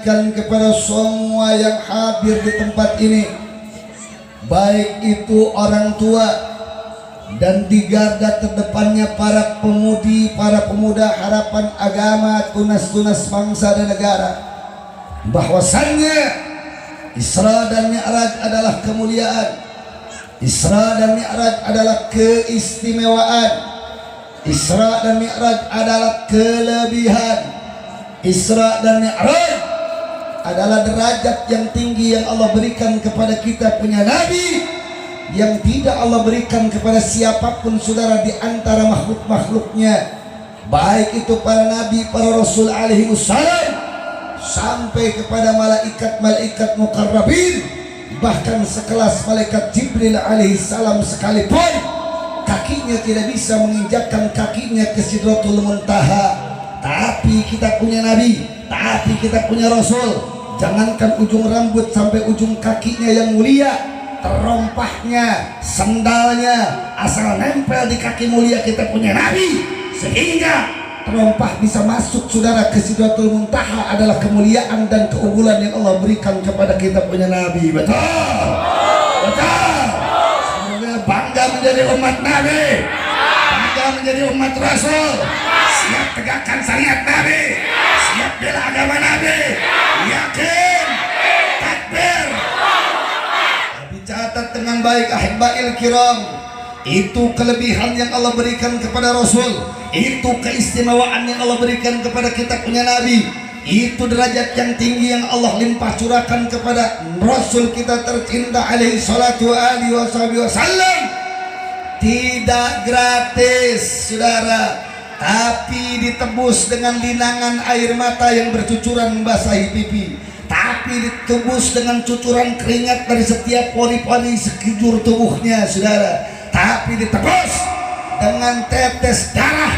ingatkan kepada semua yang hadir di tempat ini, baik itu orang tua dan di garda terdepannya para pemudi, para pemuda harapan agama, tunas-tunas bangsa dan negara, bahwasannya Isra dan Mi'raj adalah kemuliaan, Isra dan Mi'raj adalah keistimewaan, Isra dan Mi'raj adalah kelebihan, Isra dan Mi'raj adalah derajat yang tinggi yang Allah berikan kepada kita punya Nabi, yang tidak Allah berikan kepada siapapun saudara di antara makhluk-makhluknya, baik itu para nabi, para rasul alaihi wassalam, sampai kepada malaikat-malaikat muqarrabin, bahkan sekelas malaikat Jibril alaihi salam sekalipun kakinya tidak bisa menginjakkan kakinya ke Sidratul Muntaha. Tapi kita punya nabi, tapi kita punya rasul, jangankan ujung rambut sampai ujung kakinya yang mulia, terompahnya, sendalnya asal nempel di kaki mulia kita punya nabi, sehingga terompah bisa masuk saudara ke Sidratul Muntaha, adalah kemuliaan dan keunggulan yang Allah berikan kepada kita punya nabi. Betul? Betul? Semoga bangga menjadi umat nabi, bangga menjadi umat rasul, siap tegakkan syariat nabi, siap bela agama nabi, yakin, takbir. Catat dengan baik ahibba'il kiram, itu kelebihan yang Allah berikan kepada Rasul, itu keistimewaan yang Allah berikan kepada kita punya Nabi, itu derajat yang tinggi yang Allah limpah curahkan kepada Rasul kita tercinta alaihi salatu alihi wasallam. Tidak gratis saudara, tapi ditebus dengan linangan air mata yang bercucuran membasahi pipi, tapi ditebus dengan cucuran keringat dari setiap pori-pori sekujur tubuhnya saudara, tapi ditebus dengan tetes darah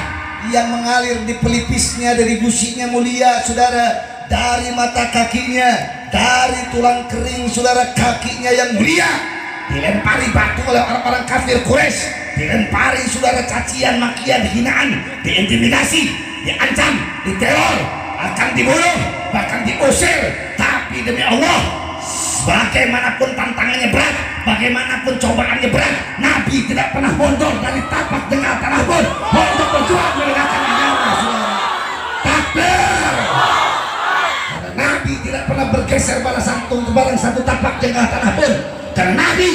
yang mengalir di pelipisnya dari gusinya mulia saudara, dari mata kakinya, dari tulang kering saudara kakinya yang mulia, dilempari batu oleh orang-orang kafir Quraisy, dilempari saudara cacian, makian, hinaan, diintimidasi, diancam, diteror, akan dibunuh, bahkan diusir. Tapi demi Allah, bagaimanapun tantangannya berat, bagaimanapun cobaannya berat, Nabi tidak pernah mundur dari tapak dengar tanah pun untuk berjuang menegakkan agama. Takbir! Karena Nabi tidak pernah bergeser pada satu tapak dengar tanah pun, karena Nabi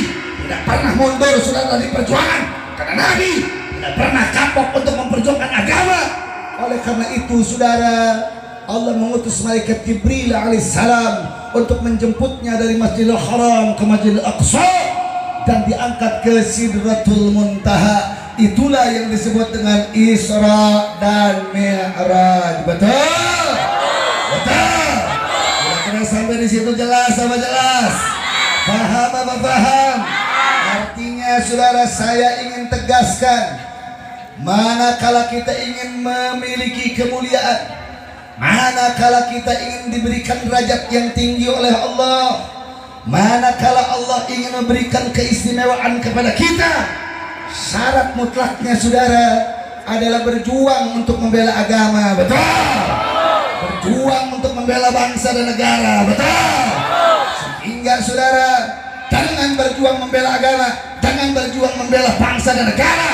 tidak pernah mundur sudah dari perjuangan, karena Nabi tidak pernah kapok untuk memperjuangkan agama. Oleh karena itu saudara, Allah mengutus malaikat Jibril alaihissalam untuk menjemputnya dari Masjidil Haram ke Masjidil Aqsa dan diangkat ke Sidratul Muntaha. Itulah yang disebut dengan Isra dan Mi'raj. Betul? Betul? Kira-kira sampai di situ jelas apa jelas? Paham apa paham? Artinya saudara, saya ingin tegaskan, manakala kita ingin memiliki kemuliaan, manakala kita ingin diberikan derajat yang tinggi oleh Allah, manakala Allah ingin memberikan keistimewaan kepada kita, syarat mutlaknya saudara adalah berjuang untuk membela agama. Betul? Berjuang untuk membela bangsa dan negara. Betul? Sehingga saudara, dengan berjuang membela agama, dengan berjuang membela bangsa dan negara,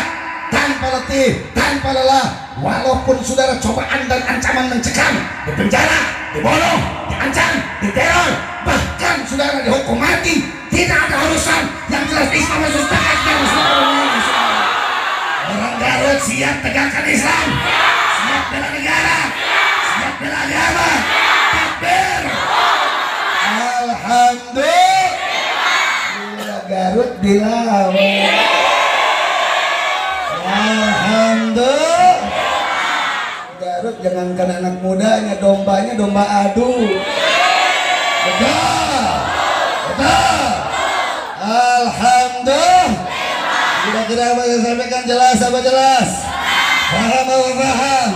tanpa letih, tanpa lelah, walaupun saudara cobaan dan ancaman mencekam, dipenjara, dibunuh, diancam, diteror, bahkan saudara dihukum mati, tidak ada urusan. Yang jelas Islam harus tegakkan. Orang Garut siap tegakkan Islam, siap bela negara, siap bela agama. Takbir! Alhamdulillah, Garut dilawan. Alhamdulillah. Garut jangankan anak mudanya, dombanya domba adu. Betul? Betul? Alhamdulillah. Kira-kira apa yang saya sampaikan jelas apa jelas? Paham apa paham?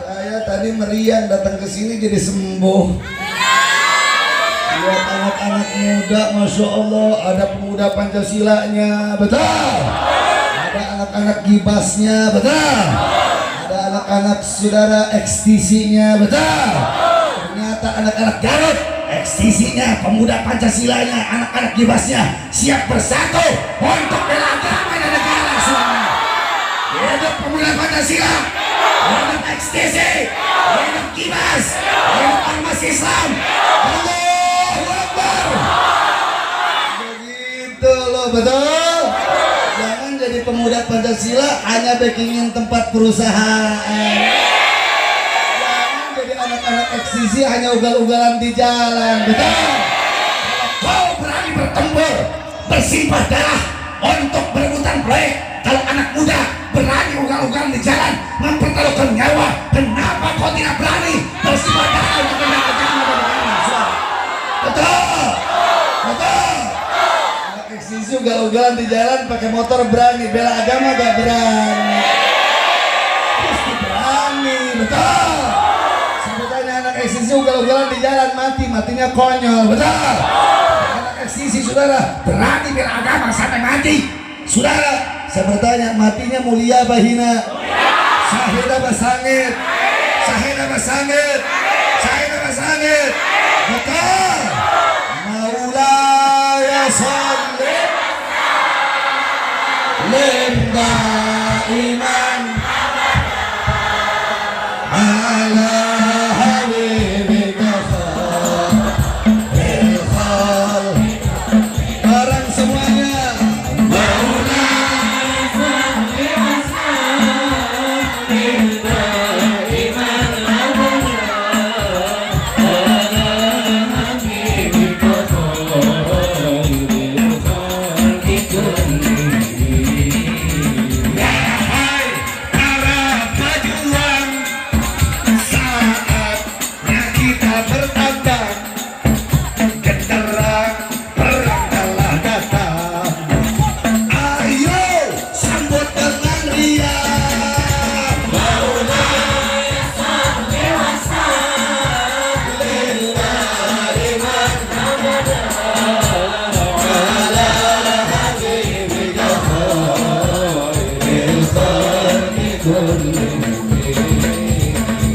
Saya tadi meriang datang ke sini jadi sembuh. Lihat anak-anak muda, masya Allah, ada pemuda Pancasilanya. Betul? Ada anak-anak gibasnya. Betul? Ada anak-anak saudara ekstisinya. Betul? Ternyata kata anak-anak Garut, eksisinya, pemuda Pancasilanya, anak-anak Gibasnya siap bersatu untuk bela agama dan negara semuanya. Hidup pemuda Pancasila, hidup ekstisi, hidup Gibas, hidup ormas Islam. Allahu Akbar. Begitu loh, betul. Jangan jadi pemuda Pancasila hanya backingin tempat perusahaan. Anak-anak eksisi hanya ugal-ugalan di jalan, betul. Kalau kau berani bertempur, bersimpah darah untuk berebutan proyek, kalau anak muda berani ugal-ugalan di jalan, mempertaruhkan nyawa, kenapa kau tidak berani bersimpah darah untuk menjaga agama dan negara? Betul, betul. Anak eksisi ugal-ugalan di jalan pakai motor berani, bela agama gak berani. Pasti berani, betul. Eksisi ugal-ugalan di jalan matinya konyol, betul. Anak eksisi saudara berani bela agama sampai mati. Saudara, saya bertanya, matinya mulia apa hina? Syahid apa sangit? Syahid apa sangit? Syahid apa sangit? Betul. Maulaya sholli limba iman ala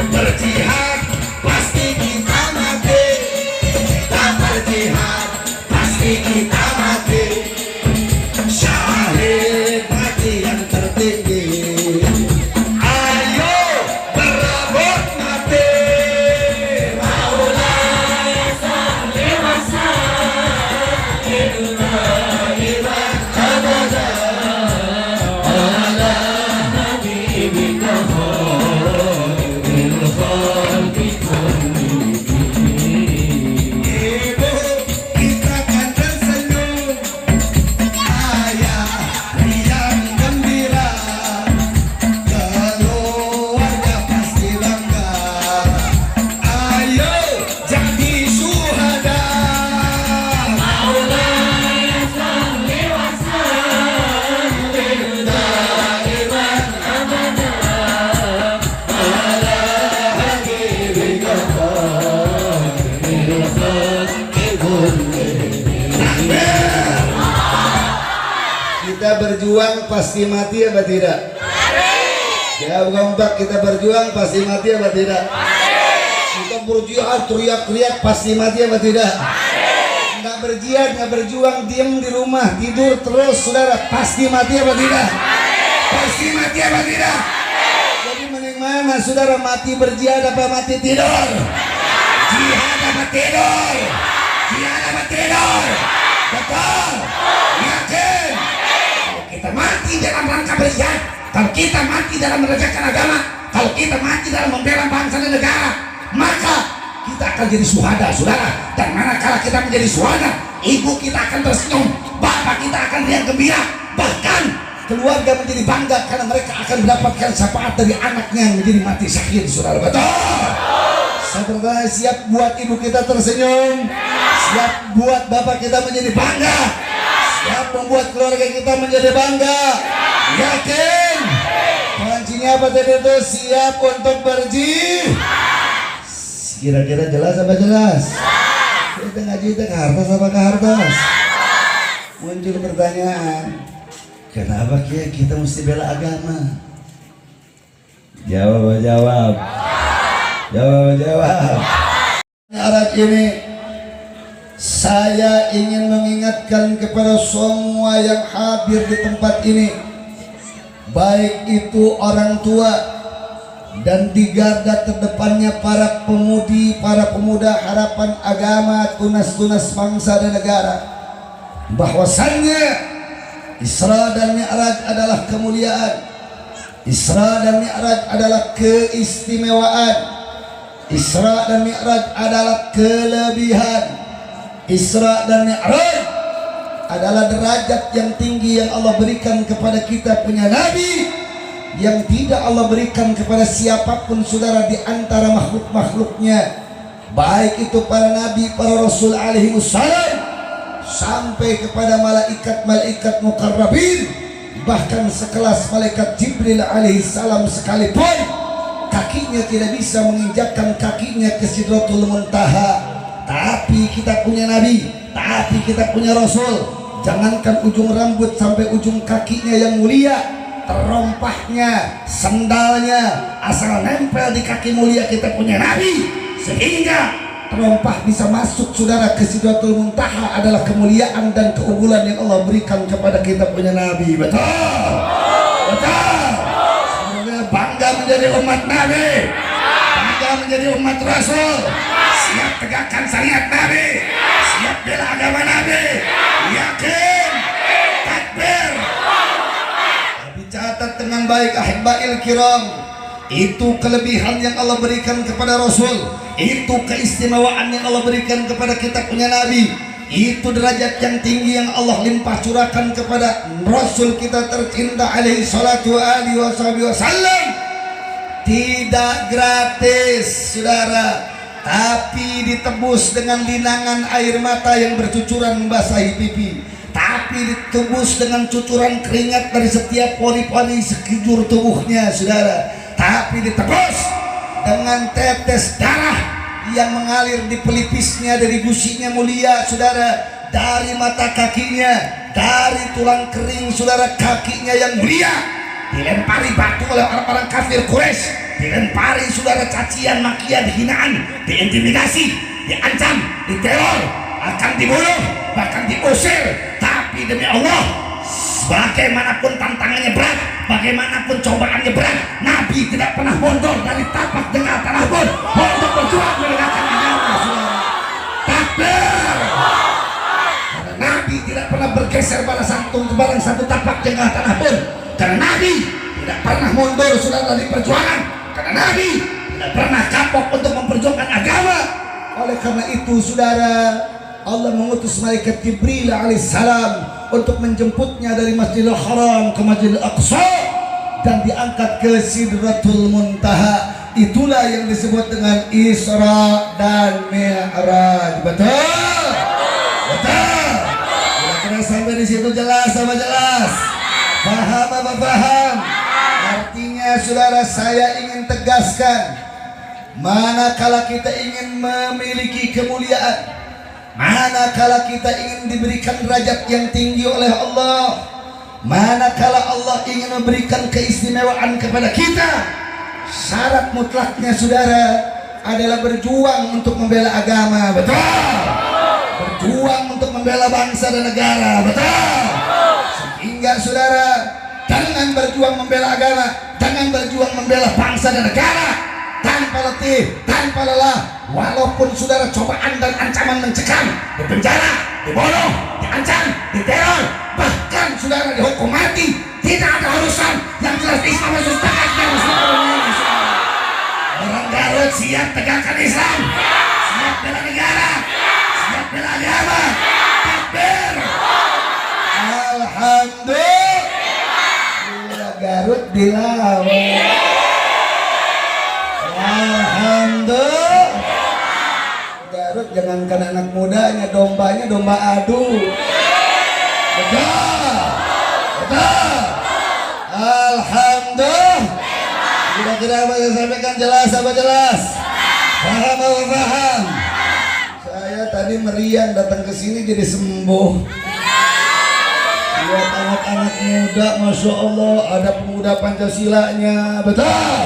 berjihad pasti kita mati, tak berjihad pasti kita mati. Syahid mati yang tertinggi, ayo berebut mati. Maulaya sholli wa sallim daiman abada ala habibika khairil khalqi kullihim. Ibu kita kan tersenyum, ayah riang gembira, keluarga pasti bangga. Ayo jadi syuhada. Maulaya sholli wa sallim daiman abada ala habibika khairil khalqi kullihim. Kita berjuang pasti mati apa tidak? Ya kompak, kita berjuang pasti mati apa tidak? Kita berjihad teriak-teriak pasti mati apa tidak? Nggak berjihad, nggak berjuang, diem di rumah tidur terus saudara, pasti mati apa tidak? Pasti mati apa tidak? Jadi mending mana saudara, mati berjihad apa mati tidur? Jihad apa tidur? Jihad apa tidur? Betul? Yakin? Kalau kita mati dalam rangka berjihad, kalau kita mati dalam menegakkan agama, kalau kita mati dalam membela bangsa dan negara, maka kita akan jadi syuhada saudara. Dan manakala kita menjadi syuhada, ibu kita akan tersenyum, bapak kita akan riang gembira, bahkan keluarga menjadi bangga karena mereka akan mendapatkan syafaat dari anaknya yang menjadi mati syahid saudara. Betul? Saya bertanya, siap buat ibu kita tersenyum? Siap buat bapak kita menjadi bangga? Siap membuat keluarga kita menjadi bangga? Yakin? Kuncinya apa tadi itu? Siap untuk berjihad. Kira-kira jelas apa jelas? Kita ngaji ke hartas apa ke hartas? Muncul pertanyaan, kenapa kita mesti bela agama? Jawab. Mi'raj ini saya ingin mengingatkan kepada semua yang hadir di tempat ini, baik itu orang tua dan di garda terdepannya para pemudi, para pemuda harapan agama, tunas-tunas bangsa dan negara, bahwasannya Isra dan Mi'raj adalah kemuliaan, Isra dan Mi'raj adalah keistimewaan, Isra dan Mi'raj adalah kelebihan, Isra dan Mi'raj adalah derajat yang tinggi yang Allah berikan kepada kita punya Nabi, yang tidak Allah berikan kepada siapapun saudara di antara makhluk-makhluknya, baik itu para Nabi, para Rasul alaihi wassalam, sampai kepada malaikat-malaikat muqarrabin, bahkan sekelas malaikat Jibril alaihi salam sekalipun kakinya tidak bisa menginjakkan kakinya ke Sidratul Muntaha. Tapi kita punya Nabi, tapi kita punya Rasul. Jangankan ujung rambut sampai ujung kakinya yang mulia, terompahnya, sendalnya asal nempel di kaki mulia kita punya Nabi, sehingga terompah bisa masuk saudara ke Sidratul Muntaha, adalah kemuliaan dan keunggulan yang Allah berikan kepada kita punya Nabi. Betul? Betul? Bangga menjadi umat Nabi, bangga menjadi umat Rasul, siap tegakkan syariat Nabi, siap bela agama Nabi, yakin, takbir. Tapi catat dengan baik ahibba'il kiram, itu kelebihan yang Allah berikan kepada Rasul, itu keistimewaan yang Allah berikan kepada kita punya Nabi, itu derajat yang tinggi yang Allah limpah curahkan kepada Rasul kita tercinta alaihi salatu alihi wasallam. Tidak gratis saudara, tapi ditebus dengan linangan air mata yang bercucuran membasahi pipi, tapi ditebus dengan cucuran keringat dari setiap pori-pori sekujur tubuhnya saudara, tapi ditebus dengan tetes darah yang mengalir di pelipisnya dari gusinya mulia saudara, dari mata kakinya, dari tulang kering saudara kakinya yang mulia, dilempari batu oleh orang-orang kafir Quraisy, dilempari saudara cacian, makian, hinaan, diintimidasi, diancam, diteror, akan dibunuh, bahkan diusir. Tapi demi Allah, bagaimanapun tantangannya berat, bagaimanapun cobaannya berat, Nabi tidak pernah mundur dari tapak dengar tanah pun untuk berjuang menegakkan agama. Takbir! Karena Nabi tidak pernah bergeser pada satu tapak dengar tanah pun, karena Nabi tidak pernah mundur sudah dari perjuangan, karena Nabi tidak pernah kapok untuk memperjuangkan agama. Oleh karena itu saudara, Allah mengutus malaikat Jibril alaihissalam untuk menjemputnya dari Masjidil Haram ke Masjidil Aqsa dan diangkat ke Sidratul Muntaha. Itulah yang disebut dengan Isra dan Mi'raj. Betul? Betul? Kira-kira sampai di situ jelas sama jelas? Paham apa paham? Artinya saudara, saya ingin tegaskan, manakala kita ingin memiliki kemuliaan, manakala kita ingin diberikan derajat yang tinggi oleh Allah, manakala Allah ingin memberikan keistimewaan kepada kita, syarat mutlaknya saudara adalah berjuang untuk membela agama. Betul? Berjuang untuk membela bangsa dan negara. Betul? Sehingga saudara, dengan berjuang membela agama, dengan berjuang membela bangsa dan negara, tanpa letih, tanpa lelah, walaupun saudara cobaan dan ancaman mencekam, dipenjara, dibunuh, diancam, diteror, bahkan saudara dihukum mati, tidak ada urusan. Yang jelas Islam harus tegakkan. Orang Garut siap tegakkan Islam, siap bela negara, siap bela agama. Takbir! Alhamdulillah, Garut dilawan. Alhamdulillah. Garut jangankan anak mudanya, dombanya domba adu. Betul? Betul? Alhamdulillah. Kira-kira apa yang saya sampaikan jelas apa jelas? Paham apa paham? Saya tadi meriang datang ke sini jadi sembuh. Lihat anak-anak muda, Masya Allah, ada pemuda Pancasilanya, betul?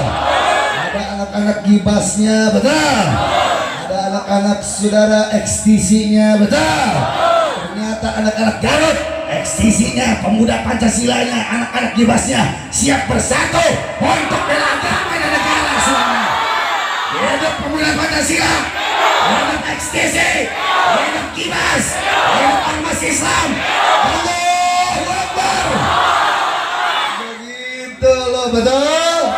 Ada anak-anak gibasnya, betul? Ada anak-anak saudara ekstisinya, betul. Ternyata anak-anak Garut ekstisinya, pemuda Pancasilanya, anak-anak Gibasnya siap bersatu untuk bela agama dan negara semuanya. Hidup pemuda Pancasila, hidup ekstisi, hidup Gibas, hidup ormas Islam. Allahu Akbar. Begitu loh, betul.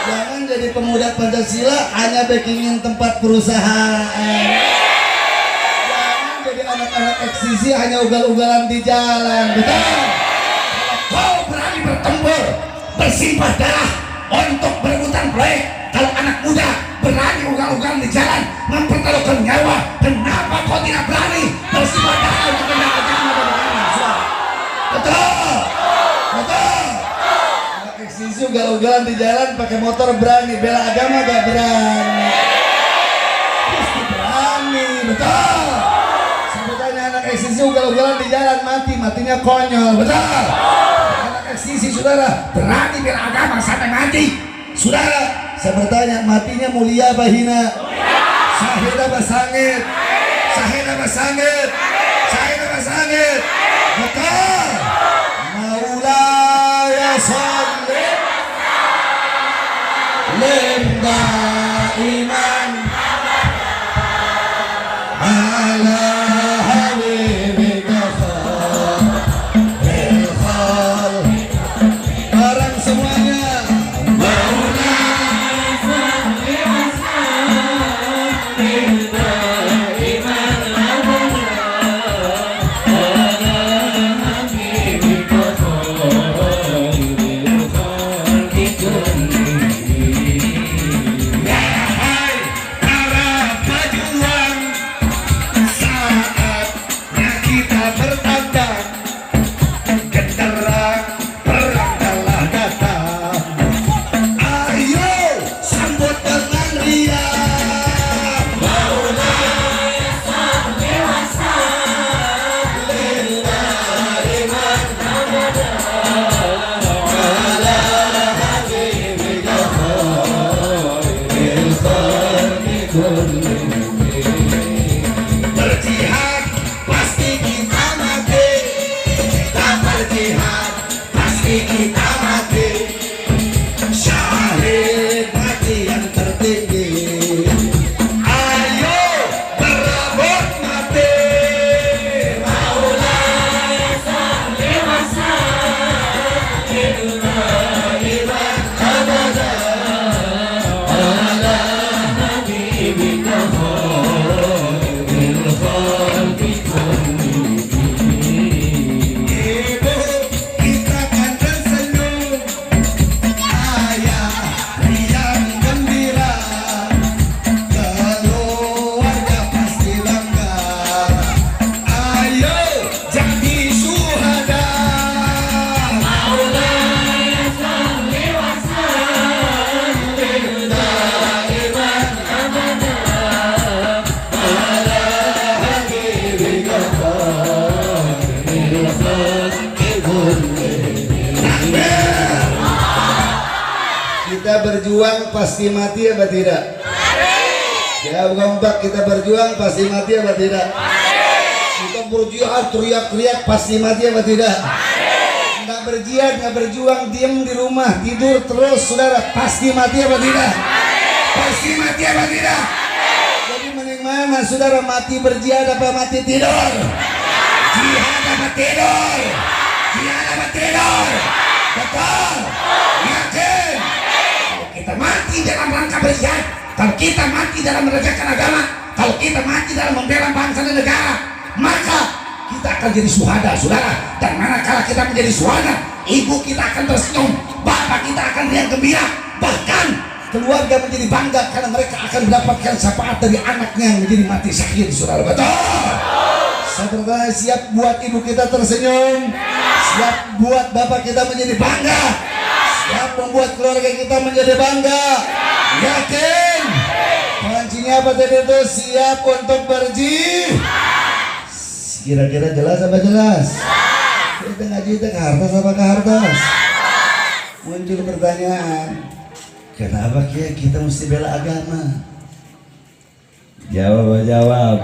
Jangan jadi pemuda Pancasila hanya bakingin tempat perusahaan. Jangan jadi anak-anak eksisi hanya ugal-ugalan di jalan, betul. Kalau kau berani bertempur, bersimpah darah untuk berebutan proyek, kalau anak muda berani ugal-ugalan di jalan mempertaruhkan nyawa, kenapa kau tidak berani bersimpah darah untuk bela agama dan negara? Betul, betul. Anak eksisi ugal-ugalan di jalan pakai motor berani, bela agama gak berani. Pasti berani, betul. Sebetulnya anak eksisi ugal-ugalan di jalan matinya konyol, betul. Anak eksisi saudara berani bela agama sampai mati. Saudara, saya bertanya, matinya mulia apa hina? Syahid apa sangit? Syahid apa sangit? Syahid apa sangit? Betul. Maulaya sholli limba iman ala habibika khairil khalq. Barang semuanya berjihad pasti kita mati, tak berjihad pasti kita mati. Syahid mati yang tertinggi, ayo berebut mati. Maulaya sholli wa sallim daiman abada ala habibika khairil khalqi kullihim. Ibu kita kan tersenyum, ayah riang gembira, keluarga pasti bangga. Ayo jadi syuhada. Maulaya sholli wa sallim daiman abada ala habibika khairil khalqi kullihim. Kita berjuang pasti mati apa tidak? Ya kompak, kita berjuang pasti mati apa tidak? Kita berjuang teriak-teriak pasti mati apa tidak? Nggak berjihad, nggak berjuang, diem di rumah tidur terus saudara, pasti mati apa tidak? Pasti mati apa tidak? Jadi mending mana saudara, mati berjihad apa mati tidur? Jihad apa tidur? Jihad apa tidur? Betul? Yakin? Kalau kita mati dalam rangka berjihad, kalau kita mati dalam menegakkan agama, kalau kita mati dalam membela bangsa dan negara, maka kita akan jadi syuhada, saudara. Dan manakala kita menjadi syuhada, ibu kita akan tersenyum, bapak kita akan riang gembira, bahkan keluarga menjadi bangga karena mereka akan mendapatkan syafaat dari anaknya yang menjadi mati syahid, saudara. Betul? Saya bertanya, siap buat ibu kita tersenyum? Siap buat bapak kita menjadi bangga? Siap membuat keluarga kita menjadi bangga? Yakin? Pancinya apa tadi itu? Siap untuk berjihad? Kira-kira jelas apa jelas? Kita ngaji ke hartas apa ke hartas? Muncul pertanyaan, kenapa kita mesti bela agama? Jawab.